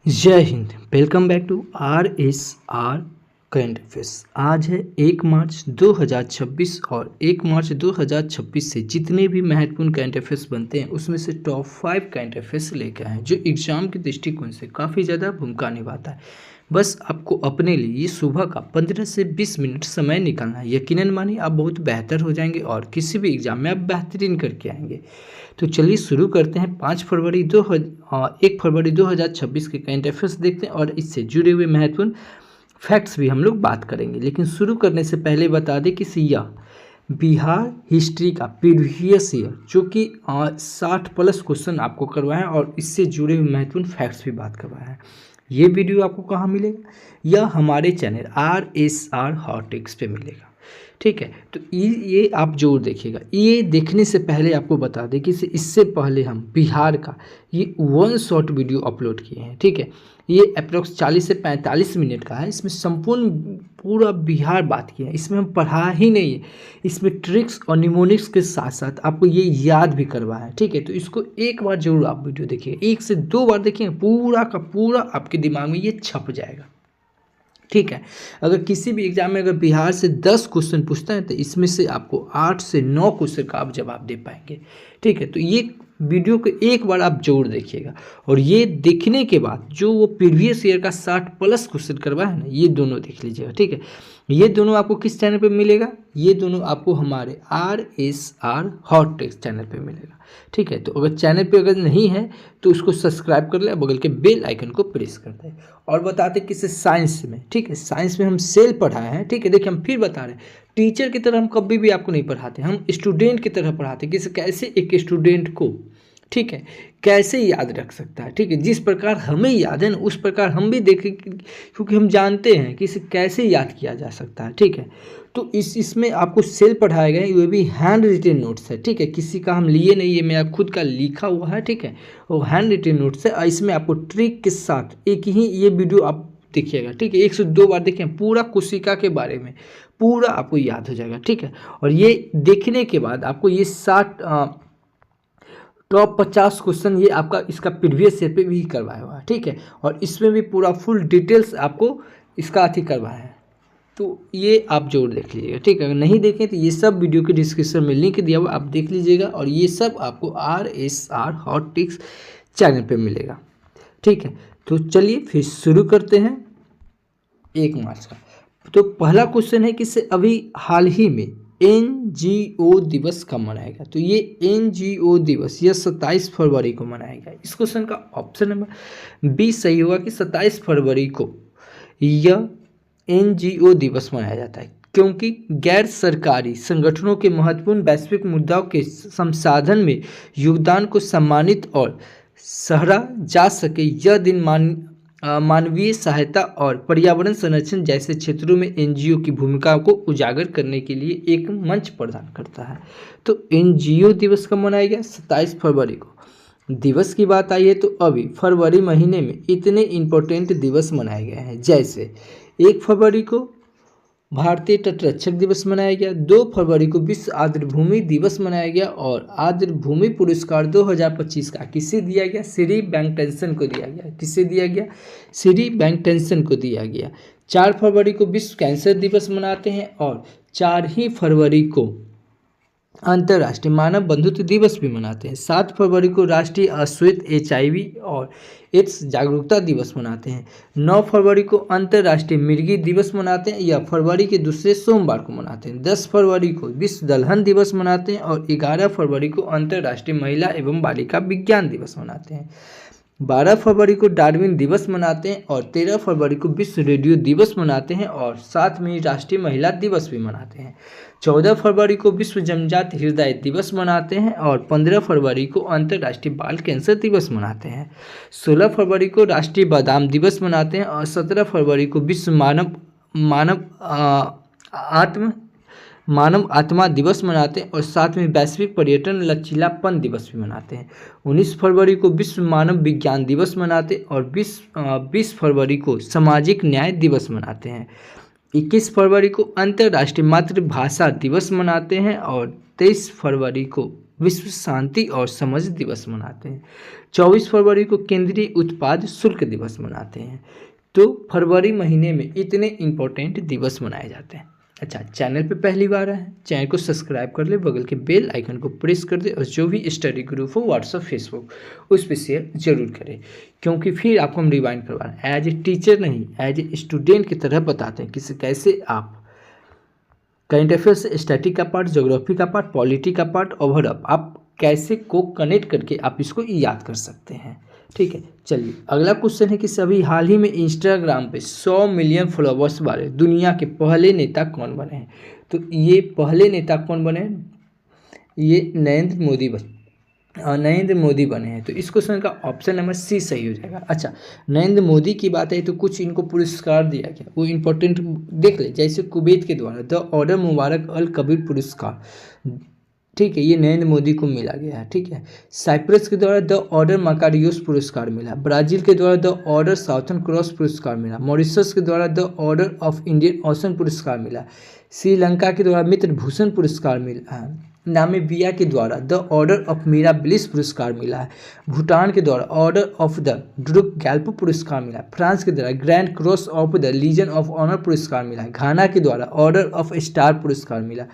जय हिंद। Welcome back to RSR current affairs. आज है 1 मार्च 2026 और 1 मार्च 2026 से जितने भी महत्वपूर्ण करंट अफेयर्स बनते हैं उसमें से टॉप 5 करंट अफेयर्स लेकर आए हैं जो एग्जाम के दृष्टिकोण से काफ़ी ज़्यादा भूमिका निभाता है। बस आपको अपने लिए ये सुबह का 15 से 20 मिनट समय निकालना है। यकीनन मानिए आप बहुत बेहतर हो जाएंगे और किसी भी एग्जाम में आप बेहतरीन करके आएंगे। तो चलिए शुरू करते हैं। 1 फरवरी 2026 के करंट अफेयर्स देखते हैं और इससे जुड़े हुए महत्वपूर्ण फैक्ट्स भी हम लोग बात करेंगे। लेकिन शुरू करने से पहले बता दें कि यह बिहार हिस्ट्री का प्रीवियस ईयर जो कि 60 प्लस क्वेश्चन आपको करवाए हैं और इससे जुड़े हुए महत्वपूर्ण फैक्ट्स भी बात करवाए हैं। ये वीडियो आपको कहाँ मिलेगा? यह हमारे चैनल RSR हॉट टिक्स पे मिलेगा। ठीक है, तो ये आप जरूर देखिएगा। ये देखने से पहले आपको बता दें कि इससे पहले हम बिहार का ये 1 शॉर्ट वीडियो अपलोड किए हैं। ठीक है, ये अप्रोक्स 40 से 45 मिनट का है। इसमें संपूर्ण पूरा बिहार बात किया है। इसमें हम पढ़ा ही नहीं है, इसमें ट्रिक्स और निमोनिक्स के साथ साथ आपको ये याद भी करवाया है। ठीक है, तो इसको एक बार जरूर आप वीडियो देखिए, 1 से 2 बार देखिए, पूरा का पूरा आपके दिमाग में ये छप जाएगा। ठीक है, अगर किसी भी एग्जाम में अगर बिहार से 10 क्वेश्चन पूछता है तो इसमें से आपको 8 से 9 क्वेश्चन का आप जवाब दे पाएंगे। ठीक है, तो ये वीडियो को एक बार आप जरूर देखिएगा और ये देखने के बाद जो वो प्रीवियस ईयर का 60 प्लस क्वेश्चन करवाया है ना, ये दोनों देख लीजिएगा। ठीक है, ये दोनों आपको किस चैनल पे मिलेगा? ये दोनों आपको हमारे RSR हॉट टिक्स चैनल पे मिलेगा। ठीक है, तो अगर चैनल पे अगर नहीं है तो उसको सब्सक्राइब कर ले, बगल के बेल आइकन को प्रेस कर दे। और बताते किसे साइंस में। ठीक है, साइंस में हम सेल पढ़ाए हैं। ठीक है, देखिए हम फिर बता रहे हैं, टीचर की तरह हम कभी भी आपको नहीं पढ़ाते, हम स्टूडेंट की तरह पढ़ाते हैं कि कैसे एक स्टूडेंट को, ठीक है, कैसे याद रख सकता है। ठीक है, जिस प्रकार हमें याद है ना उस प्रकार हम भी देखें क्योंकि हम जानते हैं कि इसे कैसे याद किया जा सकता है। ठीक है, तो इसमें आपको सेल पढ़ाए गए, ये भी हैंड रिटेन नोट्स है। ठीक है, किसी का हम लिए नहीं, ये मेरा खुद का लिखा हुआ है। ठीक है, वो हैंड रिटेन नोट्स है और इसमें आपको ट्रिक के साथ एक ही ये वीडियो आप देखिएगा। ठीक है, 1 से 2 बार देखें, पूरा कोशिका के बारे में पूरा आपको याद हो जाएगा। ठीक है, और ये देखने के बाद आपको ये 60 टॉप 50 क्वेश्चन ये आपका इसका प्रीवियस ईयर पे भी करवाया हुआ है। ठीक है, और इसमें भी पूरा फुल डिटेल्स आपको इसका अथी करवाया है, तो ये आप जरूर देख लीजिएगा। ठीक है, अगर नहीं देखें तो ये सब वीडियो के डिस्क्रिप्शन में लिंक दिया हुआ, आप देख लीजिएगा और ये सब आपको RSR हॉट टिक्स चैनल पे मिलेगा। ठीक है, तो चलिए फिर शुरू करते हैं 1 मार्च का। तो पहला क्वेश्चन है कि अभी हाल ही में NGO दिवस कब मनाएगा? तो ये NGO दिवस यह 27 फरवरी को मनाएगा। इस क्वेश्चन का ऑप्शन नंबर बी सही होगा कि 27 फरवरी को यह NGO दिवस मनाया जाता है, क्योंकि गैर सरकारी संगठनों के महत्वपूर्ण वैश्विक मुद्दाओं के संसाधन में योगदान को सम्मानित और सराहा जा सके। यह दिन मानवीय सहायता और पर्यावरण संरक्षण जैसे क्षेत्रों में NGO की भूमिका को उजागर करने के लिए एक मंच प्रदान करता है। तो NGO दिवस कब मनाया गया? 27 फरवरी को। दिवस की बात आई है तो अभी फरवरी महीने में इतने इम्पोर्टेंट दिवस मनाए गए हैं, जैसे 1 फरवरी को भारतीय तटरक्षक दिवस मनाया गया, 2 फरवरी को विश्व आर्द्रभूमि दिवस मनाया गया और आर्द्रभूमि पुरस्कार 2025 का किसे दिया गया? श्री बैंकटेंसन को दिया गया। किसे दिया गया? श्री बैंकटेंसन को दिया गया। 4 फरवरी को विश्व कैंसर दिवस मनाते हैं और 4 ही फरवरी को अंतर्राष्ट्रीय मानव बंधुत्व दिवस भी मनाते हैं। 7 फरवरी को राष्ट्रीय अश्वेत HIV और एड्स जागरूकता दिवस मनाते हैं। 9 फरवरी को अंतर्राष्ट्रीय मिर्गी दिवस मनाते हैं, यह फरवरी के दूसरे सोमवार को मनाते हैं। 10 फरवरी को विश्व दलहन दिवस मनाते हैं और 11 फरवरी को अंतर्राष्ट्रीय महिला एवं बालिका विज्ञान दिवस मनाते हैं। 12 फरवरी को डार्विन दिवस मनाते हैं और 13 फरवरी को विश्व रेडियो दिवस मनाते हैं और साथ में राष्ट्रीय महिला दिवस भी मनाते हैं। 14 फरवरी को विश्व जन्मजात हृदय दिवस मनाते हैं और 15 फरवरी को अंतर्राष्ट्रीय बाल कैंसर दिवस मनाते हैं। 16 फरवरी को राष्ट्रीय बादाम दिवस मनाते हैं और 17 फरवरी को विश्व मानव आत्मा दिवस मनाते हैं और साथ में वैश्विक पर्यटन लचीलापन दिवस भी मनाते हैं। 19 फरवरी को विश्व मानव विज्ञान दिवस मनाते हैं और 20 फरवरी को सामाजिक न्याय दिवस मनाते हैं। 21 फरवरी को अंतर्राष्ट्रीय मातृभाषा दिवस मनाते हैं और 23 फरवरी को विश्व शांति और समझ दिवस मनाते हैं। 24 फरवरी को केंद्रीय उत्पाद शुल्क दिवस मनाते हैं। तो फरवरी महीने में इतने इम्पोर्टेंट दिवस मनाए जाते हैं। अच्छा, चैनल पे पहली बार आए हैं, चैनल को सब्सक्राइब कर ले, बगल के बेल आइकन को प्रेस कर दे और जो भी स्टडी ग्रुप हो व्हाट्सअप फेसबुक उस पर शेयर जरूर करें, क्योंकि फिर आपको हम रिवाइंड करवा रहे हैं। एज ए टीचर नहीं, एज ए स्टूडेंट की तरह बताते हैं कि कैसे आप करंट अफेयर्स, स्टैटिक का पार्ट, ज्योग्राफी का पार्ट, पॉलिटी का पार्ट, ओवरऑल आप कैसे को कनेक्ट करके आप इसको याद कर सकते हैं। ठीक है, चलिए अगला क्वेश्चन है कि सभी हाल ही में इंस्टाग्राम पे 100 मिलियन फॉलोअर्स वाले दुनिया के पहले नेता कौन बने हैं। तो ये पहले नेता कौन बने हैं, ये नरेंद्र मोदी बने हैं। तो इस क्वेश्चन का ऑप्शन नंबर सी सही हो जाएगा। अच्छा, नरेंद्र मोदी की बात है तो कुछ इनको पुरस्कार दिया गया, वो इंपॉर्टेंट देख ले। जैसे कुवैत के द्वारा द ऑर्डर मुबारक अल कबीर पुरस्कार, ठीक है, ये नरेंद्र मोदी को मिला गया है। ठीक है, साइप्रस के द्वारा द ऑर्डर मकारियोस पुरस्कार मिला, ब्राजील के द्वारा द ऑर्डर साउथर्न क्रॉस पुरस्कार मिला, मॉरिशस के द्वारा the order of Indian ocean पुरस्कार मिला, श्रीलंका के द्वारा मित्र भूषण पुरस्कार मिला है, नामीबिया के द्वारा the order of mirabilis पुरस्कार मिला है, भूटान के द्वारा order of the Druk Gyalpo पुरस्कार मिला है, फ्रांस के द्वारा grand cross of the legion of honour पुरस्कार मिला है, घाना के द्वारा ऑर्डर ऑफ स्टार पुरस्कार मिला,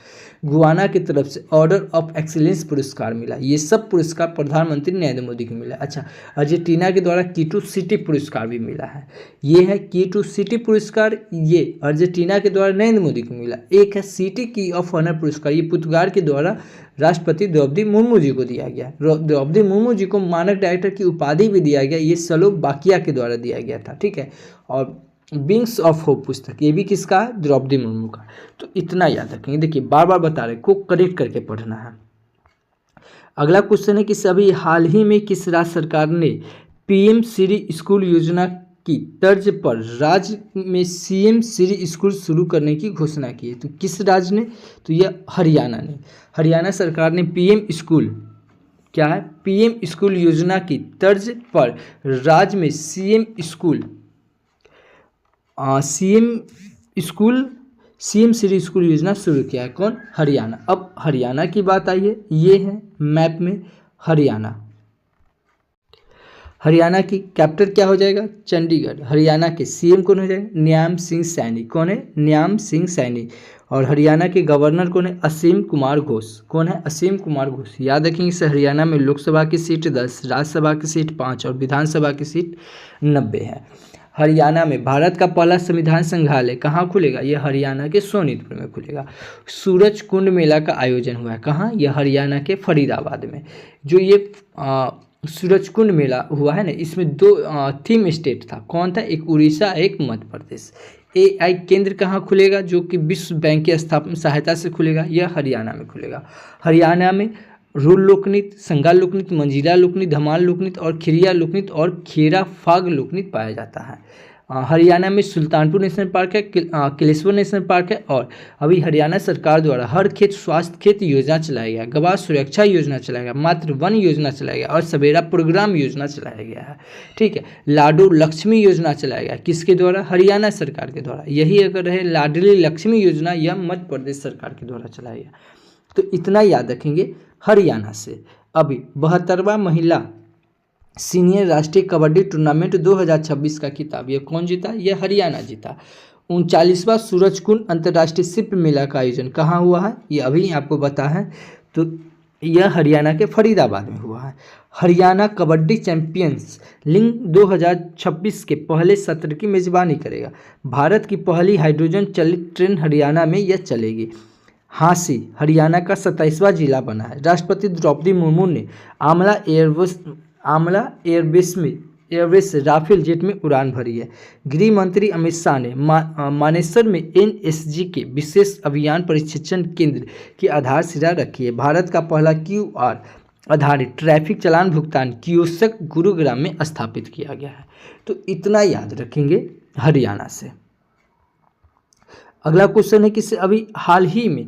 गुआना की तरफ से ऑर्डर ऑफ एक्सीलेंस पुरस्कार मिला। ये सब पुरस्कार प्रधानमंत्री नरेंद्र मोदी को मिला। अच्छा, अर्जेंटीना के द्वारा कीटू सिटी पुरस्कार भी मिला है। ये है कीटू सिटी पुरस्कार, ये अर्जेंटीना के द्वारा नरेंद्र मोदी को मिला। एक है सिटी की ऑफ ऑनर पुरस्कार, ये पुर्तगाल के द्वारा राष्ट्रपति द्रौपदी मुर्मू जी को दिया गया। द्रौपदी मुर्मू जी को मानक डायरेक्टर की उपाधि भी दिया गया, ये स्लोवाकिया के द्वारा दिया गया था। ठीक है, और विंग्स ऑफ होप पुस्तक, ये भी किसका है, द्रौपदी मुर्मू का। तो इतना याद रखेंगे, देखिए बार बार बता रहे को करेक्ट करके पढ़ना है। अगला क्वेश्चन है कि सभी हाल ही में किस राज्य सरकार ने पीएम श्री स्कूल योजना की तर्ज पर राज्य में सीएम श्री स्कूल शुरू करने की घोषणा की है। तो किस राज्य ने, तो यह हरियाणा ने। हरियाणा सरकार ने पीएम स्कूल, क्या है, पीएम स्कूल योजना की तर्ज पर राज्य में सीएम श्री स्कूल योजना शुरू किया है। कौन, हरियाणा। अब हरियाणा की बात आई है, ये है मैप में हरियाणा। हरियाणा की कैपिटल क्या हो जाएगा, चंडीगढ़। हरियाणा के सीएम कौन हो जाएगा, न्याम सिंह सैनी। कौन है, न्याम सिंह सैनी। और हरियाणा के गवर्नर कौन है, असीम कुमार घोष। कौन है, असीम कुमार घोष। याद रखेंगे इस हरियाणा में लोकसभा की सीट 10, राज्यसभा की सीट 5 और विधानसभा की सीट 90 है। हरियाणा में भारत का पहला संविधान संग्रहालय कहाँ खुलेगा, यह हरियाणा के सोनीतपुर में खुलेगा। सूरज कुंड मेला का आयोजन हुआ है कहाँ, यह हरियाणा के फरीदाबाद में। जो ये सूरज कुंड मेला हुआ है ना, इसमें 2 थीम स्टेट था। कौन था, एक उड़ीसा, एक मध्य प्रदेश। AI केंद्र कहाँ खुलेगा, जो कि विश्व बैंक की सहायता से खुलेगा, यह हरियाणा में खुलेगा। हरियाणा में रूल लोकनृत्य, संगाल लोकनृत्य, मंजीरा लोकनृत्य, धमाल लोकनृत्य और खिरिया लोकनृत्य और खेरा फाग लोकनृत्य पाया जाता है। हरियाणा में सुल्तानपुर नेशनल पार्क है, किलेश्वर नेशनल पार्क है। और अभी हरियाणा सरकार द्वारा हर खेत स्वास्थ्य खेत योजना चलाया गया, गवाह सुरक्षा योजना चलाया गया, मातृ वन योजना चलाया गया और सवेरा प्रोग्राम योजना चलाया गया है। ठीक है, लाडू लक्ष्मी योजना चलाया गया, किसके द्वारा, हरियाणा सरकार के द्वारा। यही अगर रहे लाडली लक्ष्मी योजना, यह मध्य प्रदेश सरकार के द्वारा चलाया गया। तो इतना याद रखेंगे हरियाणा से। अभी 72वां महिला सीनियर राष्ट्रीय कबड्डी टूर्नामेंट 2026 का खिताब यह कौन जीता, यह हरियाणा जीता। 39वां सूरजकुंड अंतर्राष्ट्रीय शिल्प मेला का आयोजन कहाँ हुआ है, ये अभी आपको बता है, तो यह हरियाणा के फरीदाबाद में हुआ है। हरियाणा कबड्डी चैंपियंस लीग 2026 के पहले सत्र की मेजबानी करेगा। भारत की पहली हाइड्रोजन चलित ट्रेन हरियाणा में यह चलेगी। हांसी हरियाणा का 27वां जिला बना है। राष्ट्रपति द्रौपदी मुर्मू ने आमला एयरबेस से राफेल जेट में उड़ान भरी है। गृह मंत्री अमित शाह ने मानेसर में NSG के विशेष अभियान प्रशिक्षण केंद्र की आधारशिला रखी है। भारत का पहला QR आधारित ट्रैफिक चालान भुगतान कियोस्क गुरुग्राम में स्थापित किया गया है। तो इतना याद रखेंगे हरियाणा से। अगला क्वेश्चन है कि अभी हाल ही में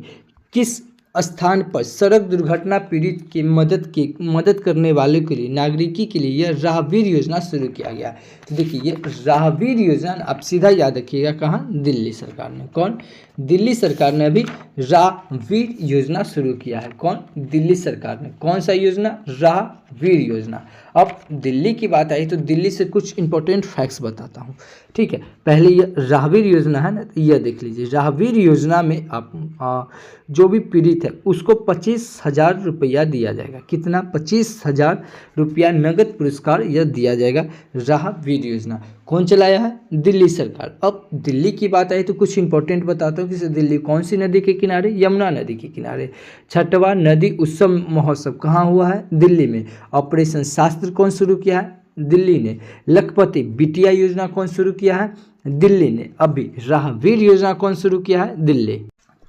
किस स्थान पर सड़क दुर्घटना पीड़ित की मदद करने वालों के लिए नागरिकी के लिए यह राहवीर योजना शुरू किया गया। तो देखिए ये राहवीर योजना आप सीधा याद रखिएगा, कहाँ, दिल्ली सरकार ने। कौन? दिल्ली सरकार ने अभी राहवीर योजना शुरू किया है। कौन? दिल्ली सरकार ने। कौन सा योजना? राहवीर योजना। अब दिल्ली की बात आई तो दिल्ली से कुछ इंपॉर्टेंट फैक्ट्स बताता हूँ, ठीक है। पहले ये राहवीर योजना है ना, तो यह देख लीजिए। राहवीर योजना में आप जो भी पीड़ित है उसको 25,000 रुपया दिया जाएगा। कितना? 25,000 रुपया नगद पुरस्कार यह दिया जाएगा। राहवीर योजना कौन चलाया है? दिल्ली सरकार। अब दिल्ली की बात आई तो कुछ इंपॉर्टेंट बताता हूँ कि दिल्ली कौन सी नदी के किनारे? यमुना नदी के किनारे। छठवां नदी उत्सव महोत्सव कहाँ हुआ है? दिल्ली में। ऑपरेशन शास्त्र कौन शुरू किया है? दिल्ली ने। लखपति बिटिया योजना कौन शुरू किया है? दिल्ली ने। अभी राहवीर योजना कौन शुरू किया है? दिल्ली।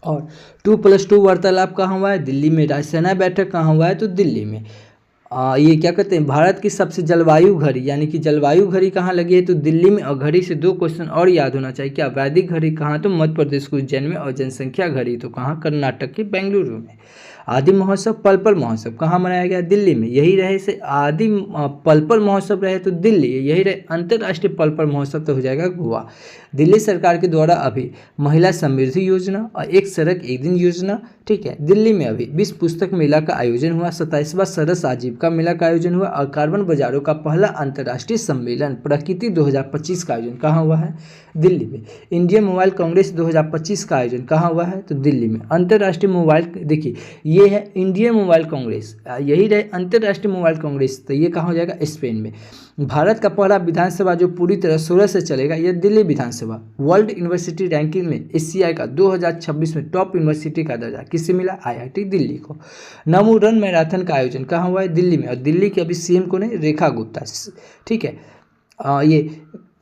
और 2+2 वार्तालाप कहाँ हुआ है? दिल्ली में। राजसेना बैठक कहाँ हुआ है? तो दिल्ली में। ये क्या कहते हैं? भारत की सबसे जलवायु घड़ी, यानी कि जलवायु घड़ी कहाँ लगी है? तो दिल्ली में। और घड़ी से 2 क्वेश्चन और याद होना चाहिए। क्या? वैदिक घड़ी कहाँ? तो मध्य प्रदेश के उज्जैन में। और जनसंख्या घड़ी तो कहाँ? कर्नाटक के बेंगलुरु में। आदि महोत्सव पल महोत्सव कहाँ मनाया गया? दिल्ली में। यही रहे से आदि पल महोत्सव रहे तो दिल्ली, यही रहे अंतर्राष्ट्रीय पल महोत्सव तो हो जाएगा गोवा। दिल्ली सरकार के द्वारा अभी महिला समृद्धि योजना और एक सड़क एक दिन योजना, ठीक है। दिल्ली में अभी विश्व पुस्तक मेला का आयोजन हुआ। 27वां सरस आजीविका मेला का आयोजन हुआ। और कार्बन बाजारों का पहला अंतर्राष्ट्रीय सम्मेलन प्रकृति 2025 का आयोजन कहाँ हुआ है? दिल्ली में। इंडियन मोबाइल कांग्रेस 2025 का आयोजन कहाँ हुआ है? तो दिल्ली में। अंतर्राष्ट्रीय मोबाइल, देखिए ये है इंडियन मोबाइल कांग्रेस, यही रहे अंतर्राष्ट्रीय मोबाइल कांग्रेस, तो ये कहाँ हो जाएगा? स्पेन में। भारत का पहला विधानसभा जो पूरी तरह 16 से चलेगा, यह दिल्ली विधानसभा। वर्ल्ड यूनिवर्सिटी रैंकिंग में एशिया का 2026 में टॉप यूनिवर्सिटी का दर्जा किसे मिला? IIT दिल्ली को। नमो रन मैराथन का आयोजन कहाँ हुआ है? दिल्ली में। और दिल्ली के अभी CM कौन है? रेखा गुप्ता, ठीक है। ये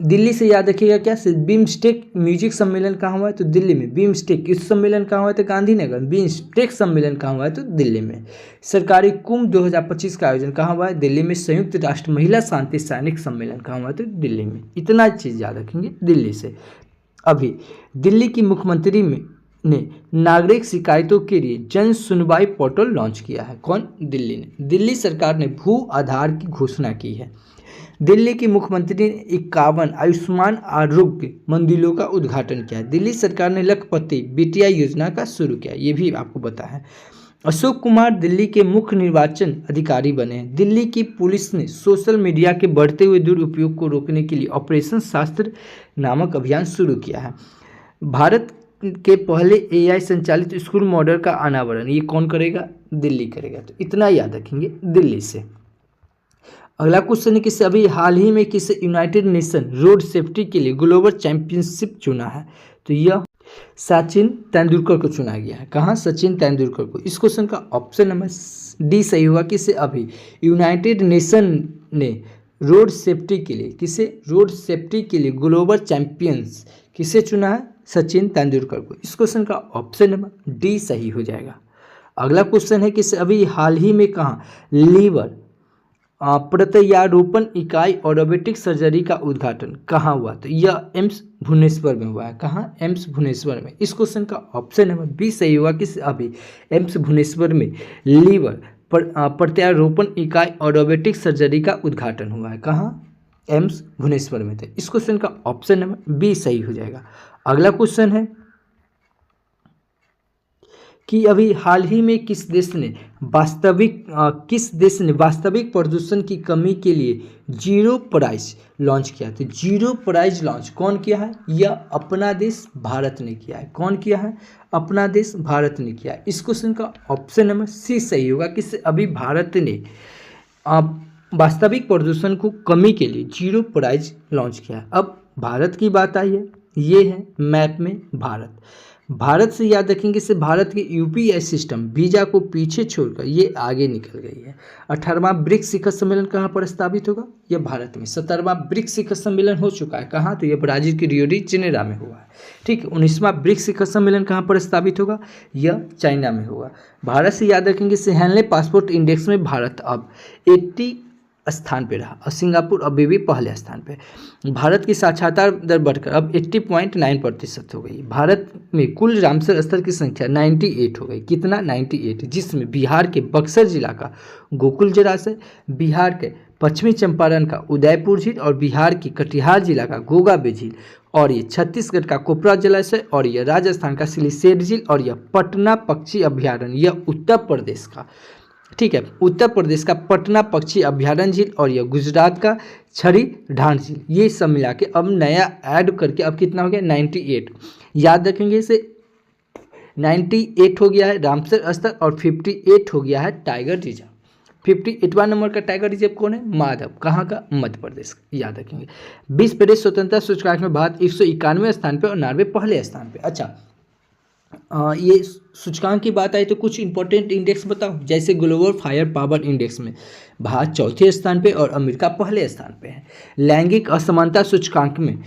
दिल्ली से याद रखिएगा क्या? बीमस्टेक म्यूजिक सम्मेलन कहाँ हुआ है? तो दिल्ली में। बीमस्टेक युद्ध सम्मेलन कहाँ हुआ है? तो गांधीनगर। बीमस्टेक सम्मेलन कहाँ हुआ है? तो दिल्ली में। सरकारी कुंभ 2025 का आयोजन कहाँ हुआ है? दिल्ली में। संयुक्त राष्ट्र महिला शांति सैनिक सम्मेलन कहाँ हुआ है? तो दिल्ली में। इतना चीज़ याद रखेंगे दिल्ली से। अभी दिल्ली की मुख्यमंत्री ने नागरिक शिकायतों के लिए जन सुनवाई पोर्टल लॉन्च किया है। कौन? दिल्ली ने। दिल्ली सरकार ने भू आधार की घोषणा की है। दिल्ली की मुख्यमंत्री ने 51 आयुष्मान आरोग्य मंदिरों का उद्घाटन किया। दिल्ली सरकार ने लखपति बिटिया योजना का शुरू किया, ये भी आपको पता है। अशोक कुमार दिल्ली के मुख्य निर्वाचन अधिकारी बने। दिल्ली की पुलिस ने सोशल मीडिया के बढ़ते हुए दुरुपयोग को रोकने के लिए ऑपरेशन शास्त्र नामक अभियान शुरू किया है। भारत के पहले AI संचालित स्कूल मॉडल का अनावरण ये कौन करेगा? दिल्ली करेगा। तो इतना याद रखेंगे दिल्ली से। अगला क्वेश्चन है कि अभी हाल ही में किसे यूनाइटेड नेशन रोड सेफ्टी के लिए ग्लोबल चैंपियनशिप चुना है? तो यह सचिन तेंदुलकर को चुना गया है। कहाँ? सचिन तेंदुलकर को। इस क्वेश्चन का ऑप्शन नंबर D सही होगा। किसे? अभी यूनाइटेड नेशन ने रोड सेफ्टी के लिए, किसे? रोड सेफ्टी के लिए ग्लोबल चैंपियंस किसे चुना है? सचिन तेंदुलकर को। इस क्वेश्चन का ऑप्शन नंबर D सही हो जाएगा। अगला क्वेश्चन है कि अभी हाल ही में कहाँ लीवर प्रत्यारोपण इकाई और रोबोटिक सर्जरी का उद्घाटन कहाँ हुआ? तो यह एम्स भुवनेश्वर में हुआ है। कहाँ? एम्स भुवनेश्वर में। इस क्वेश्चन का ऑप्शन नंबर B सही हुआ कि अभी एम्स भुवनेश्वर में लीवर प्रत्यारोपण इकाई और रोबोटिक सर्जरी का उद्घाटन हुआ है। कहाँ? एम्स भुवनेश्वर में थे। इस क्वेश्चन का ऑप्शन नंबर B सही हो जाएगा। अगला क्वेश्चन है कि अभी हाल ही में किस देश ने वास्तविक प्रदूषण की कमी के लिए जीरो प्राइस लॉन्च किया? तो जीरो प्राइस लॉन्च कौन किया है? यह अपना देश भारत ने किया है। कौन किया है? अपना देश भारत ने किया है। इस क्वेश्चन का ऑप्शन नंबर C सही होगा कि अभी भारत ने वास्तविक प्रदूषण को कमी के लिए जीरो प्राइस लॉन्च किया है। अब भारत की बात आई है, ये है मैप में भारत से याद रखेंगे से भारत के UPI सिस्टम वीजा को पीछे छोड़कर ये आगे निकल गई है। 18वां ब्रिक्स शिखर सम्मेलन कहाँ पर स्थापित होगा? यह भारत में। 17वां ब्रिक्स शिखर सम्मेलन हो चुका है। कहाँ? तो यह ब्राजील के रियो डी जेनेरो में हुआ है। ठीक है। 19वां ब्रिक्स शिखर सम्मेलन कहाँ पर स्थापित होगा? यह चाइना में होगा। भारत से याद रखेंगे से हेनले पासपोर्ट इंडेक्स में भारत अब स्थान पे रहा और सिंगापुर अभी भी पहले स्थान पे। भारत की साक्षरता दर बढ़कर अब 80.9% हो गई। भारत में कुल रामसर स्थल की संख्या 98 हो गई। कितना? 98, जिसमें बिहार के बक्सर जिला का गोकुल जलाशय, बिहार के पश्चिमी चंपारण का उदयपुर झील और बिहार की कटिहार जिला का गोगाबे झील और ये छत्तीसगढ़ का कोपरा जलाशय और यह राजस्थान का सिलीसेट झील और यह पटना पक्षी अभ्यारण्य, यह उत्तर प्रदेश का, ठीक है, उत्तर प्रदेश का पटना पक्षी अभ्यारण्य झील और यह गुजरात का छड़ी ढांड झील, ये सब मिला के अब नया ऐड करके अब कितना हो गया? 98। याद रखेंगे इसे, 98 हो गया है रामसर स्थल और 58 हो गया है टाइगर रिजर्व। 58वां नंबर का टाइगर रिजर्व कौन है? माधव। कहाँ का? मध्य प्रदेश का, याद रखेंगे। 20 प्रदेश स्वतंत्रता सूचकांक में भारत 191वें स्थान पे और नॉर्वे पहले स्थान पे। अच्छा, ये सूचकांक की बात आई तो कुछ इंपॉर्टेंट इंडेक्स बताओ। जैसे ग्लोबल फायर पावर इंडेक्स में भारत चौथे स्थान पे और अमेरिका पहले स्थान पे है। लैंगिक असमानता सूचकांक में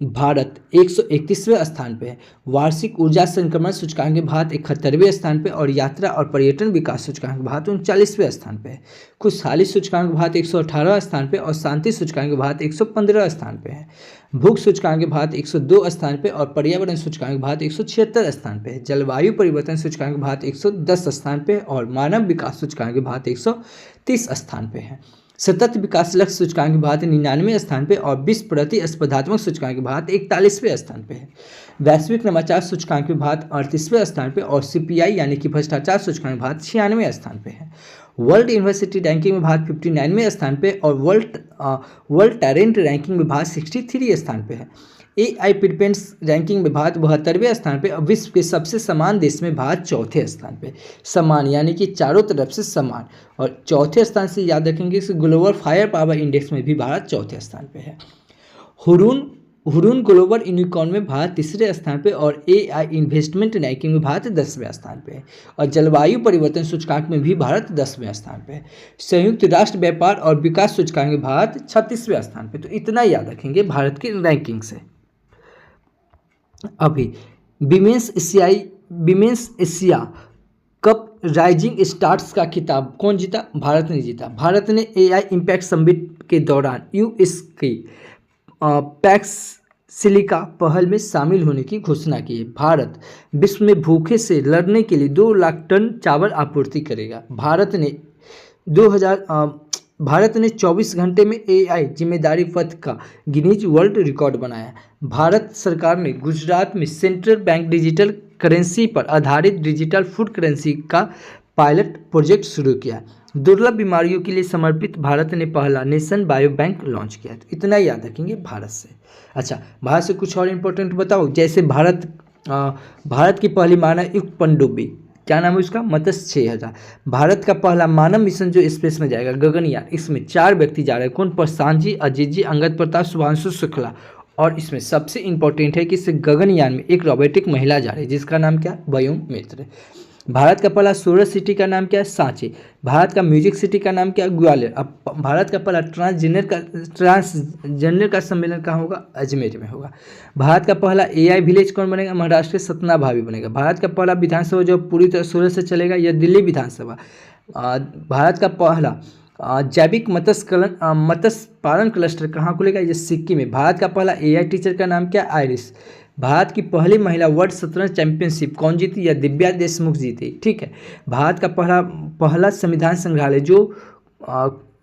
भारत 131वें स्थान पे है। वार्षिक ऊर्जा संक्रमण सूचकांक में भारत 71वें स्थान पे और यात्रा और पर्यटन विकास सूचकांक में भारत 39वें स्थान पे है। खुशहाली सूचकांक में भारत 118वें स्थान पे और शांति सूचकांक में भारत 115वें स्थान पे है। भूख सूचकांक में भारत 102 स्थान पे और पर्यावरण सूचकांक में भारत 176 स्थान पे है। जलवायु परिवर्तन सूचकांक में भारत 110 स्थान पे और मानव विकास सूचकांक में भारत 130 स्थान पे है। सतत विकास लक्ष्य सूचकांक में भारत 99वें स्थान पे और विश्व प्रतिस्पर्धात्मक सूचकांक में भारत 41वें स्थान पे है। वैश्विक नवाचार सूचकांक में भारत 38वें स्थान पे और सीपीआई यानी कि भ्रष्टाचार सूचकांक में भारत 96वें स्थान पे है। वर्ल्ड यूनिवर्सिटी रैंकिंग में भारत 59वें स्थान पे और वर्ल्ड टैलेंट रैंकिंग में भारत 63 स्थान पे है। AI प्रिपेंस रैंकिंग में भारत 72वें स्थान पे और विश्व के सबसे समान देश में भारत चौथे स्थान पे। समान यानी कि चारों तरफ से समान, और चौथे स्थान से याद रखेंगे कि ग्लोबल फायर पावर इंडेक्स में भी भारत चौथे स्थान पे है। हुरून ग्लोबल यूनिकॉर्न में भारत तीसरे स्थान पे और AI इन्वेस्टमेंट रैंकिंग में भारत 10वें स्थान पे है और जलवायु परिवर्तन सूचकांक में भी भारत 10वें स्थान पे है। संयुक्त राष्ट्र व्यापार और विकास सूचकांक में भारत 36वें स्थान पे। तो इतना याद रखेंगे भारत की रैंकिंग से। अभी women's Asia cup rising stars का खिताब कौन जीता? भारत ने जीता। भारत ने AI इम्पैक्ट समिट के दौरान यूएस की पैक्स सिलिका पहल में शामिल होने की घोषणा की है। भारत विश्व में भूखे से लड़ने के लिए 2 लाख टन चावल आपूर्ति करेगा। भारत ने 24 घंटे में AI जिम्मेदारी पथ का गिनीज वर्ल्ड रिकॉर्ड बनाया। भारत सरकार ने गुजरात में सेंट्रल बैंक डिजिटल करेंसी पर आधारित डिजिटल फूड करेंसी का पायलट प्रोजेक्ट शुरू किया। दुर्लभ बीमारियों के लिए समर्पित भारत ने पहला नेशन बायो बैंक लॉन्च किया। तो इतना याद रखेंगे भारत से। अच्छा, भारत से कुछ और इम्पोर्टेंट बताओ। जैसे भारत की पहली मानव युक्त पनडुब्बी, क्या नाम है उसका? मत्स्य 6000। भारत का पहला मानव मिशन जो स्पेस में जाएगा, गगनयान, इसमें 4 व्यक्ति जा रहे हैं। कौन? प्रशांत जी, अजीत जी, अंगद प्रताप, शुभांशु शुक्ला। और इसमें सबसे इंपॉर्टेंट है कि इस गगनयान में एक रोबोटिक महिला जा रही है जिसका नाम क्या? व्योम मित्र। भारत का पहला सोलर सिटी का नाम क्या है? सांची। भारत का म्यूजिक सिटी का नाम क्या है? ग्वालियर। अब भारत का पहला ट्रांसजेंडर का सम्मेलन कहाँ होगा? अजमेर में होगा। भारत का पहला AI विलेज कौन बनेगा? महाराष्ट्र के सतना भाभी बनेगा। भारत का पहला विधानसभा जो पूरी तरह सोलर से चलेगा, यह दिल्ली विधानसभा। भारत का पहला जैविक मत्स्य पालन क्लस्टर कहाँ खुलेगा? ये सिक्किम में। भारत का पहला AI टीचर का नाम क्या? आइरिस। भारत की पहली महिला वर्ल्ड शतरंज चैंपियनशिप कौन जीती? या दिव्या देशमुख जीती। ठीक है। भारत का पहला संविधान संग्रहालय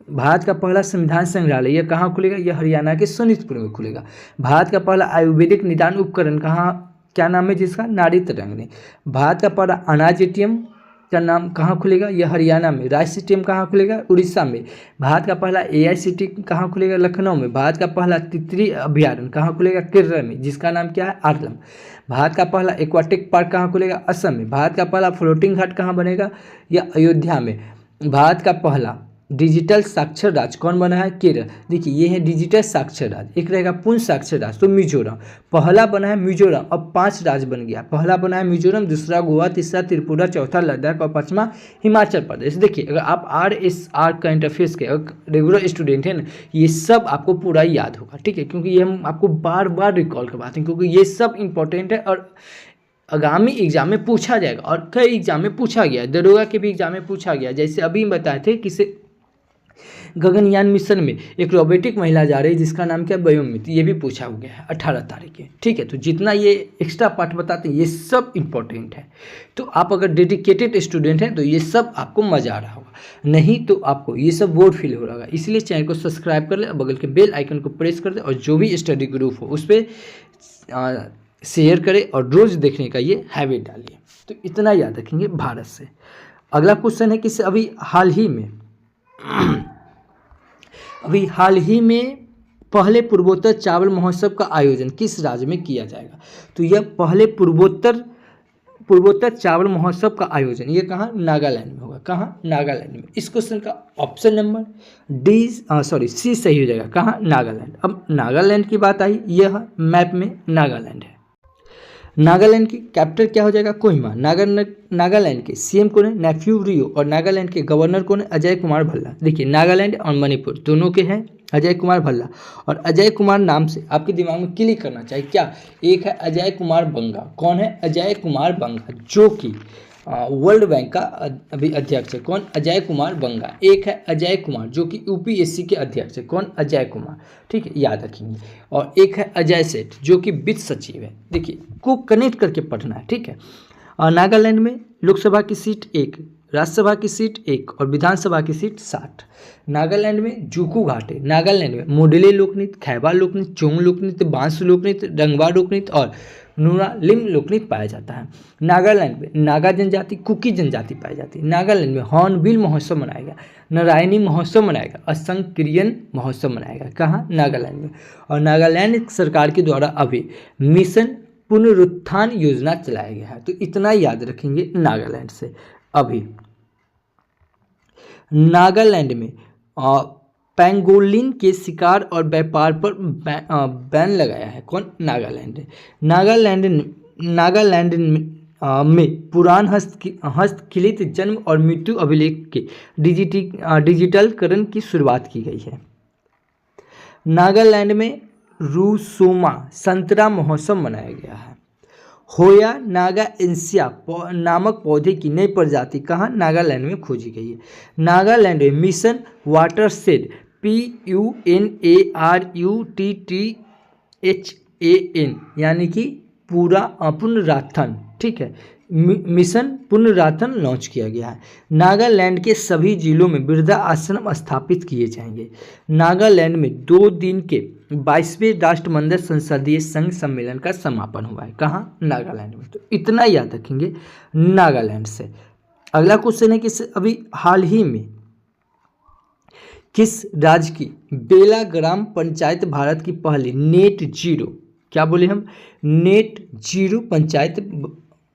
भारत का पहला संविधान संग्रहालय यह कहाँ खुलेगा? यह हरियाणा के सोनीतपुर में खुलेगा। भारत का पहला आयुर्वेदिक निदान उपकरण क्या नाम है जिसका? नाड़ी तरंगिणी। भारत का पहला अनाज ATM का नाम कहाँ खुलेगा? यह हरियाणा में। राष्ट्रीय ATM कहाँ खुलेगा? उड़ीसा में। भारत का पहला AI सिटी कहाँ खुलेगा? लखनऊ में। भारत का पहला तितली अभ्यारण्य कहाँ खुलेगा? केरल में, जिसका नाम क्या है? आरलम। भारत का पहला एक्वाटिक पार्क कहाँ खुलेगा? असम में। भारत का पहला फ्लोटिंग घाट कहाँ बनेगा? यह अयोध्या में। भारत का पहला डिजिटल साक्षर राज्य कौन बना है? केरल। देखिए, ये है डिजिटल साक्षर राज्य। एक रहेगा पूर्ण साक्षर राज्य, तो मिजोरम। पहला बना है मिजोरम, अब 5 राज्य बन गया। पहला बना है मिजोरम, दूसरा गोवा, तीसरा त्रिपुरा, चौथा लद्दाख और 5वां हिमाचल प्रदेश। देखिए, अगर आप RSR करंट अफेयर्स के रेगुलर स्टूडेंट हैं ना, ये सब आपको पूरा याद होगा। ठीक है, क्योंकि ये हम आपको बार बार रिकॉल करवाते हैं, क्योंकि ये सब इंपॉर्टेंट है और आगामी एग्जाम में पूछा जाएगा। और कई एग्जाम में पूछा गया, दरोगा के भी एग्जाम में पूछा गया। जैसे अभी बताए थे कि गगनयान मिशन में एक रोबोटिक महिला जा रही है जिसका नाम क्या है, व्योममित्र। ये भी पूछा हो गया है 18 तारीख के, ठीक है। तो जितना ये एक्स्ट्रा पार्ट बताते हैं ये सब इंपॉर्टेंट है। तो आप अगर डेडिकेटेड स्टूडेंट हैं तो ये सब आपको मजा आ रहा होगा, नहीं तो आपको ये सब बोर्ड फील हो रहा होगा। इसलिए चैनल को सब्सक्राइब कर ले और बगल के बेल आइकन को प्रेस कर दे, और जो भी स्टडी ग्रुप हो उस पर शेयर करें और रोज देखने का ये हैबिट डालिए। तो इतना याद रखेंगे भारत से। अगला क्वेश्चन है कि अभी हाल ही में पहले पूर्वोत्तर चावल महोत्सव का आयोजन किस राज्य में किया जाएगा। तो यह पहले पूर्वोत्तर चावल महोत्सव का आयोजन ये कहाँ, नागालैंड में होगा। कहाँ, नागालैंड में। इस क्वेश्चन का ऑप्शन नंबर सी सही हो जाएगा। कहाँ, नागालैंड। अब नागालैंड की बात आई, यह मैप में नागालैंड है। नागालैंड की कैपिटल क्या हो जाएगा, कोहिमा। नागालैंड के सीएम कौन है, नेफ्यू रियो। और नागालैंड के गवर्नर कौन है, अजय कुमार भल्ला। देखिए नागालैंड और मणिपुर दोनों के हैं अजय कुमार भल्ला। और अजय कुमार नाम से आपके दिमाग में क्लिक करना चाहिए क्या, एक है अजय कुमार बंगा। कौन है, अजय कुमार बंगा, जो कि वर्ल्ड बैंक का अभी अध्यक्ष है। कौन, अजय कुमार बंगा। एक है अजय कुमार जो कि यूपीएससी के अध्यक्ष है। कौन, अजय कुमार, ठीक है, याद रखेंगे। और एक है अजय सेठ जो कि वित्त सचिव है। देखिए को कनेक्ट करके पढ़ना है, ठीक है। और नागालैंड में लोकसभा की सीट 1, राज्यसभा की सीट 1 और विधानसभा की सीट 60। नागालैंड में जूकू घाट है। नागालैंड में मोडले लोकनृत्य, खैबा लोकनृत्य, चोंग लोकनृत्य, बांस लोकनृत्य, रंगवा लोकनृत्य और नुरालिम लोकनृत्य पाया जाता है। नागालैंड में नागा जनजाति, कुकी जनजाति पाई जाती है। नागालैंड में हॉर्नबिल महोत्सव मनाएगा, नारायणी महोत्सव मनाएगा, असंक्रियन महोत्सव मनाएगा। कहाँ, नागालैंड में। और नागालैंड सरकार के द्वारा अभी मिशन पुनरुत्थान योजना चलाया गया है। तो इतना याद रखेंगे नागालैंड से। अभी नागालैंड में पेंगोलिन के शिकार और व्यापार पर बैन लगाया है। कौन, नागालैंड। नागालैंड में पुरान हस्तलिखित जन्म और मृत्यु अभिलेख के डिजिटलकरण की शुरुआत की गई है। नागालैंड में रूसोमा संतरा महोत्सव मनाया गया है। होया नागा एंसिया नामक पौधे की नई प्रजाति कहाँ, नागालैंड में खोजी गई है। नागालैंड में मिशन वाटरशेड PUNARUTTHAN यानी कि पुनराथन, ठीक है, मिशन पुनराथन लॉन्च किया गया है। नागालैंड के सभी जिलों में वृद्धा आश्रम स्थापित किए जाएंगे। नागालैंड में 2 दिन के 22वें राष्ट्रमंडल संसदीय संघ सम्मेलन का समापन हुआ है। कहाँ, नागालैंड में। तो इतना याद रखेंगे नागालैंड से। अगला क्वेश्चन है कि अभी हाल ही में किस राज्य की बेला ग्राम पंचायत भारत की पहली नेट जीरो, क्या बोले हम, नेट जीरो पंचायत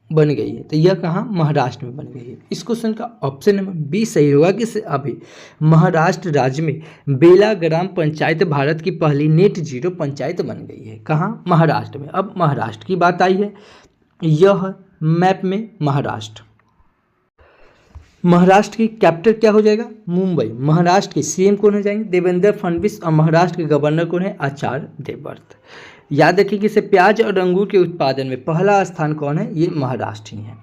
बन गई है। तो यह कहाँ, महाराष्ट्र में बन गई है। इस क्वेश्चन का ऑप्शन नंबर बी सही होगा कि अभी महाराष्ट्र राज्य में बेला ग्राम पंचायत भारत की पहली नेट जीरो पंचायत बन गई है। कहाँ, महाराष्ट्र में। अब महाराष्ट्र की बात आई है, यह मैप में महाराष्ट्र की कैपिटल क्या हो जाएगा, मुंबई। महाराष्ट्र के सीएम कौन हो जाएंगे, देवेंद्र फडणवीस। और महाराष्ट्र के गवर्नर कौन है, आचार्य देवव्रत। याद रखिए कि इसे प्याज और अंगूर के उत्पादन में पहला स्थान कौन है, ये महाराष्ट्र ही है।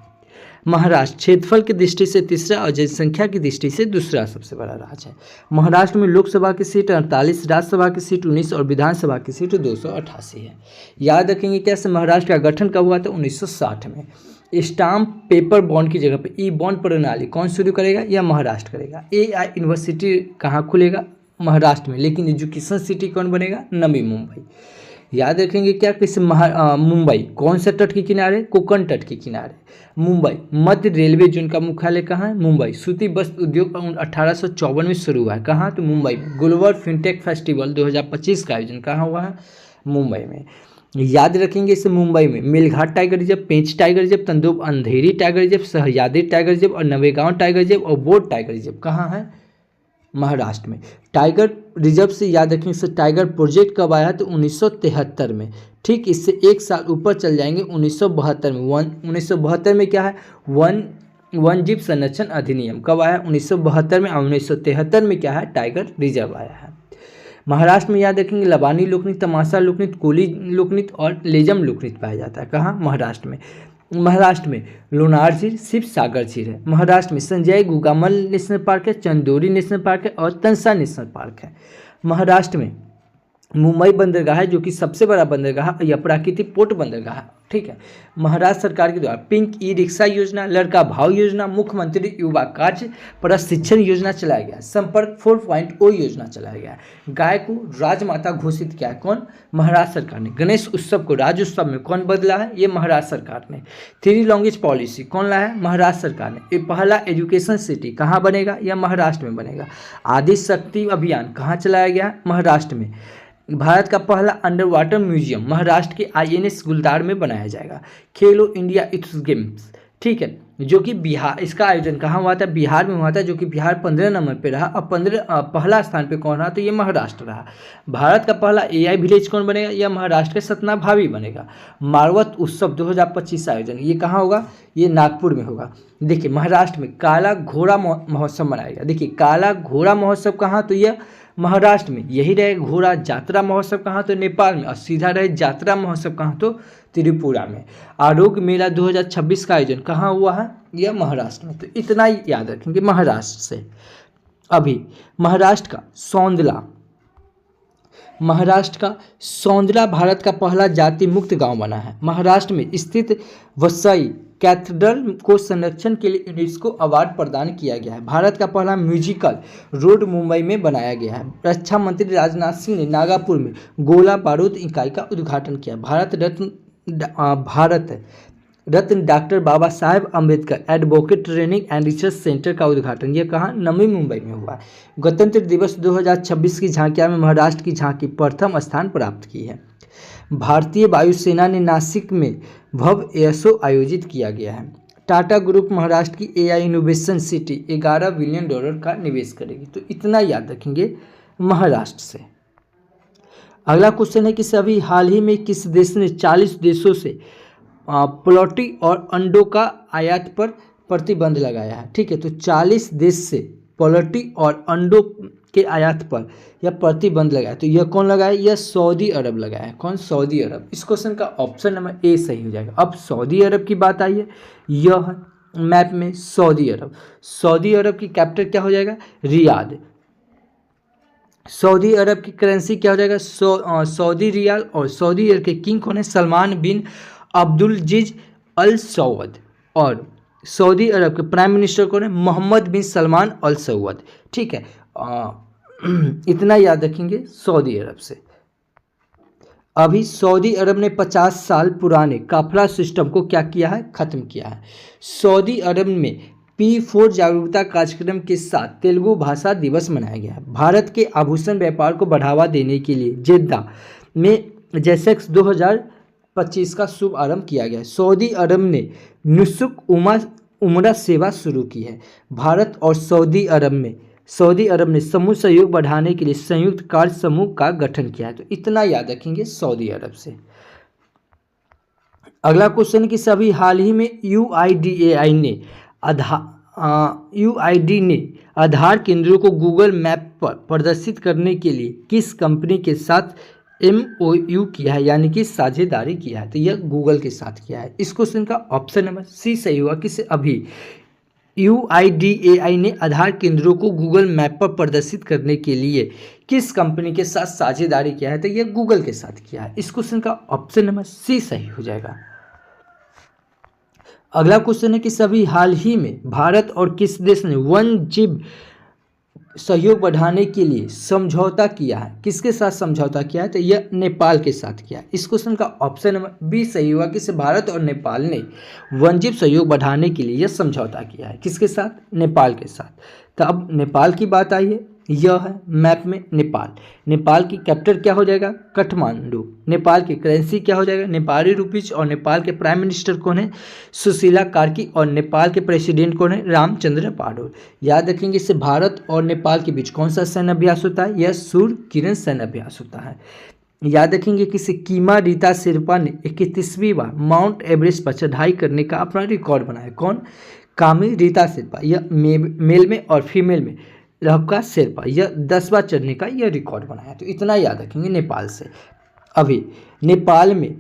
महाराष्ट्र क्षेत्रफल की दृष्टि से तीसरा और जनसंख्या की दृष्टि से दूसरा सबसे बड़ा राज्य है। महाराष्ट्र में लोकसभा की सीट 48, राज्यसभा की सीट 19 और विधानसभा की सीट 288 है। याद रखेंगे कैसे महाराष्ट्र का गठन कब हुआ था, 1960 में। स्टाम्प पेपर बॉन्ड की जगह पे ई बॉन्ड प्रणाली कौन शुरू करेगा, या महाराष्ट्र करेगा। AI यूनिवर्सिटी कहाँ खुलेगा, महाराष्ट्र में। लेकिन एजुकेशन सिटी कौन बनेगा, नवी मुंबई। याद रखेंगे क्या, किस मुंबई कौन सा तट के किनारे, कोंकण तट के किनारे। मुंबई मध्य रेलवे जोन का मुख्यालय कहाँ है, मुंबई। सूती वस्त्र उद्योग 1854 में शुरू हुआ है। कहाँ, तो मुंबई में। ग्लोबल फिनटेक फेस्टिवल 2025 का आयोजन कहाँ हुआ है, मुंबई में। याद रखेंगे इसे मुंबई में Melghat tiger reserve, Pench tiger reserve, Tadoba Andhari tiger reserve, Sahyadri tiger reserve और नवेगांव टाइगर रिजर्व और बोर्ड टाइगर रिजर्व कहाँ है, महाराष्ट्र में। टाइगर रिजर्व से याद रखेंगे इसे टाइगर प्रोजेक्ट कब आया तो 1973 में। ठीक, इससे एक साल ऊपर चल जाएंगे 1972 में। 1972 में क्या है, वन जीव संरक्षण अधिनियम कब आया, 1972 में। और 1973 में क्या है, टाइगर रिजर्व आया है। महाराष्ट्र में याद रखेंगे लबानी लोकनृत्य, तमाशा लोकनृत्य, कोली लोकनृत्य और लेजम लोकनृत्य पाया जाता है। कहाँ, महाराष्ट्र में। महाराष्ट्र में लोनार झील, शिव सागर झील है। महाराष्ट्र में संजय गुगामल नेशनल पार्क है, चंदोरी नेशनल पार्क है और तंसा नेशनल पार्क है। महाराष्ट्र में मुंबई बंदरगाह है जो कि सबसे बड़ा बंदरगाह या प्राकृतिक पोर्ट बंदरगाह है, ठीक है। महाराष्ट्र सरकार के द्वारा पिंक ई रिक्शा योजना, लड़का भाव योजना, मुख्यमंत्री युवा कार्य प्रशिक्षण योजना चलाया गया, संपर्क 4.0 योजना चलाया गया। गाय को राजमाता घोषित किया है कौन? महाराष्ट्र सरकार ने। गणेश उत्सव को राज्योत्सव में कौन बदला है? ये महाराष्ट्र सरकार ने। 3 लैंग्वेज पॉलिसी कौन लाया है? महाराष्ट्र सरकार ने। ये पहला एजुकेशन सिटी कहाँ बनेगा? यह महाराष्ट्र में बनेगा। आदि शक्ति अभियान कहाँ चलाया गया? महाराष्ट्र में। भारत का पहला अंडर वाटर म्यूजियम महाराष्ट्र के INS गुलदार में बनाया जाएगा। खेलो इंडिया यूथ गेम्स, ठीक है, जो कि बिहार, इसका आयोजन कहाँ हुआ था? बिहार में हुआ था, जो कि बिहार 15 नंबर पे रहा और पहला स्थान पे कौन रहा? तो ये महाराष्ट्र रहा। भारत का पहला AI विलेज कौन बनेगा? यह महाराष्ट्र के सतना भावी बनेगा। मारवत उत्सव 2025 आयोजन ये कहाँ होगा? ये नागपुर में होगा। देखिए महाराष्ट्र में काला घोड़ा महोत्सव मनाएगा। देखिए काला घोड़ा महोत्सव कहाँ? तो यह महाराष्ट्र में। यही रहे घोड़ा जात्रा महोत्सव कहाँ? तो नेपाल में। और सीधा रहे जात्रा महोत्सव कहाँ? तो त्रिपुरा में। आरोग्य मेला 2026 का आयोजन कहाँ हुआ है? यह महाराष्ट्र में। तो इतना ही याद रखेंगे महाराष्ट्र से। अभी महाराष्ट्र का सौंदला भारत का पहला जाति मुक्त गांव बना है। महाराष्ट्र में स्थित वसई कैथेड्रल को संरक्षण के लिए यूनेस्को अवार्ड प्रदान किया गया है। भारत का पहला म्यूजिकल रोड मुंबई में बनाया गया है। रक्षा मंत्री राजनाथ सिंह ने नागपुर में गोला बारूद इकाई का उद्घाटन किया। Bharat Ratna doctor Baba Saheb Ambedkar advocate training and research centre का उद्घाटन यह कहाँ? नवी मुंबई में हुआ। गणतंत्र दिवस 2026 की झांकियां में महाराष्ट्र की झांकी प्रथम स्थान प्राप्त की है। भारतीय वायुसेना ने नासिक में भव्य एयर शो आयोजित किया गया है। टाटा ग्रुप महाराष्ट्र की AI इनोवेशन सिटी $11 बिलियन का निवेश करेगी। तो इतना याद रखेंगे महाराष्ट्र से। अगला क्वेश्चन है कि सभी हाल ही में किस देश ने 40 देशों से पोल्ट्री और अंडों का आयात पर प्रतिबंध लगाया है? ठीक है, तो 40 देश से पोल्ट्री और अंडों के आयात पर यह प्रतिबंध लगाया। तो यह कौन लगाया? यह सऊदी अरब लगाया है। कौन? सऊदी अरब। इस क्वेश्चन का ऑप्शन नंबर A सही हो जाएगा। अब सऊदी अरब की बात आई है, यह मैप में सऊदी अरब। सऊदी अरब की कैपिटल क्या हो जाएगा? रियाद। सऊदी अरब की करेंसी क्या हो जाएगा? Saudi riyal. और सऊदी अरब के किंग कौन है? सलमान बिन अब्दुलजीज अल सऊद। और सऊदी अरब के प्राइम मिनिस्टर कौन है? मोहम्मद बिन सलमान अल सऊद। ठीक है, इतना याद रखेंगे सऊदी अरब से। अभी सऊदी अरब ने 50 साल पुराने काफला सिस्टम को क्या किया है? खत्म किया है। सऊदी अरब में P4 जागरूकता कार्यक्रम के साथ तेलुगु भाषा दिवस मनाया गया है। भारत के आभूषण व्यापार को बढ़ावा देने के लिए जेद्दा में जेसेक्स 2025 का शुभ आरंभ किया गया है। सऊदी अरब ने नुसुक उमरा सेवा शुरू की है। भारत और सऊदी अरब ने समूह सहयोग बढ़ाने के लिए संयुक्त कार्य समूह का गठन किया है। तो इतना याद रखेंगे सऊदी अरब से। अगला क्वेश्चन कि सभी हाल ही में UIDAI ने आधार केंद्रों को गूगल मैप पर प्रदर्शित करने के लिए किस कंपनी के साथ MOU किया है, यानी कि साझेदारी किया है? तो यह गूगल के साथ किया है। इस क्वेश्चन का ऑप्शन नंबर C सही हुआ। किसे? अभी UIDAI ने आधार केंद्रों को गूगल मैप पर प्रदर्शित करने के लिए किस कंपनी के साथ साझेदारी किया है? तो यह गूगल के साथ किया है। इस क्वेश्चन का ऑप्शन नंबर C सही हो जाएगा। अगला क्वेश्चन है कि सभी हाल ही में भारत और किस देश ने वन जीव सहयोग बढ़ाने के लिए समझौता किया है? किसके साथ समझौता किया है? तो यह नेपाल के साथ किया है। इस क्वेश्चन का ऑप्शन नंबर B सही हुआ कि भारत और नेपाल ने वन्यजीव सहयोग बढ़ाने के लिए यह समझौता किया है। किसके साथ? नेपाल के साथ। तो अब नेपाल की बात आई है, यह है मैप में नेपाल की कैपिटल क्या हो जाएगा? काठमांडू। नेपाल की करेंसी क्या हो जाएगा? नेपाली रुपीज। और नेपाल के प्राइम मिनिस्टर कौन है? सुशीला कार्की। और नेपाल के प्रेसिडेंट कौन है? रामचंद्र पौडेल। याद रखेंगे इससे भारत और नेपाल के बीच कौन सा सैन्य अभ्यास होता है? यह सूर्य किरण सैन्य अभ्यास होता है। याद रखेंगे कि कीमा रीता शेरपा ने 31वीं बार माउंट एवरेस्ट पर चढ़ाई करने का अपना रिकॉर्ड बनाया। कौन? कामी रीता शेरपा। यह मेल में और फीमेल में रबका शेरपा, यह 10 बार चढ़ने का यह रिकॉर्ड बनाया। तो इतना याद रखेंगे नेपाल से। अभी नेपाल में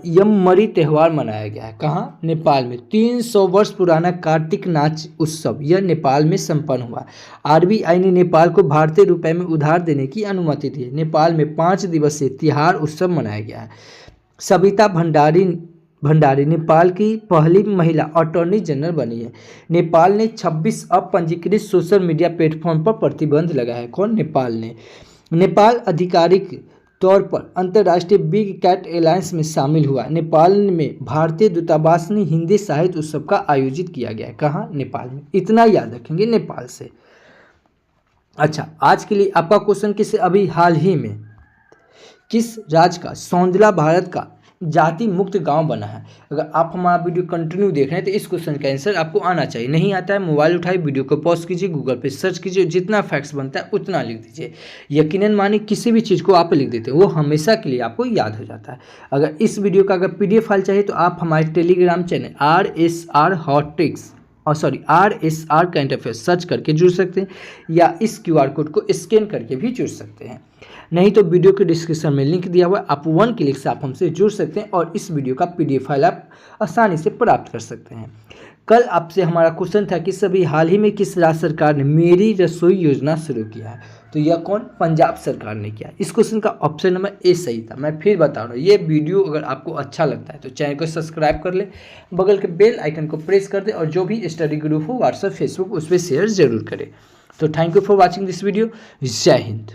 यममरी त्यौहार मनाया गया है। कहाँ? नेपाल में। 300 वर्ष पुराना कार्तिक नाच उत्सव यह नेपाल में संपन्न हुआ। आरबीआई ने नेपाल को भारतीय रुपए में उधार देने की अनुमति दी है। नेपाल में 5 दिवसीय तिहार उत्सव मनाया गया है। सविता भंडारी नेपाल की पहली महिला अटॉर्नी जनरल बनी है। नेपाल ने 26 अपंजीकृत सोशल मीडिया प्लेटफॉर्म पर प्रतिबंध लगाया है। कौन? नेपाल ने। नेपाल आधिकारिक तौर पर अंतर्राष्ट्रीय बिग कैट अलायंस में शामिल हुआ। नेपाल में भारतीय दूतावास ने हिंदी साहित्य उत्सव का आयोजित किया गया है। कहाँ? नेपाल में। इतना याद रखेंगे नेपाल से। अच्छा, आज के लिए आपका क्वेश्चन किस अभी हाल ही में किस राज्य का सौंदला भारत का जाति मुक्त गांव बना है? अगर आप हमारा वीडियो कंटिन्यू देख रहे हैं तो इस क्वेश्चन का आंसर आपको आना चाहिए। नहीं आता है, मोबाइल उठाइए, वीडियो को पॉज कीजिए, गूगल पे सर्च कीजिए, जितना फैक्ट्स बनता है उतना लिख दीजिए। यकीनन मानिए किसी भी चीज़ को आप लिख देते हैं वो हमेशा के लिए आपको याद हो जाता है। अगर इस वीडियो का अगर PDF फाइल चाहिए तो आप हमारे Telegram channel RSR hot tricks RSR current affairs search करके जुड़ सकते हैं, या इस QR कोड को स्कैन करके भी जुड़ सकते हैं। नहीं तो वीडियो के डिस्क्रिप्शन में लिंक दिया हुआ है, आप 1 क्लिक से आप हमसे जुड़ सकते हैं और इस वीडियो का PDF फाइल आप आसानी से प्राप्त कर सकते हैं। कल आपसे हमारा क्वेश्चन था कि सभी हाल ही में किस राज्य सरकार ने मेरी रसोई योजना शुरू किया है? तो यह कौन? पंजाब सरकार ने किया। इस क्वेश्चन का ऑप्शन नंबर ए सही था। मैं फिर बता रहा हूँ, ये वीडियो अगर आपको अच्छा लगता है तो चैनल को सब्सक्राइब कर ले, बगल के बेल आइकन को प्रेस कर दे और जो भी स्टडी ग्रुप हो व्हाट्सएप फेसबुक उस पर शेयर जरूर करें। तो thank you for watching this video. जय हिंद।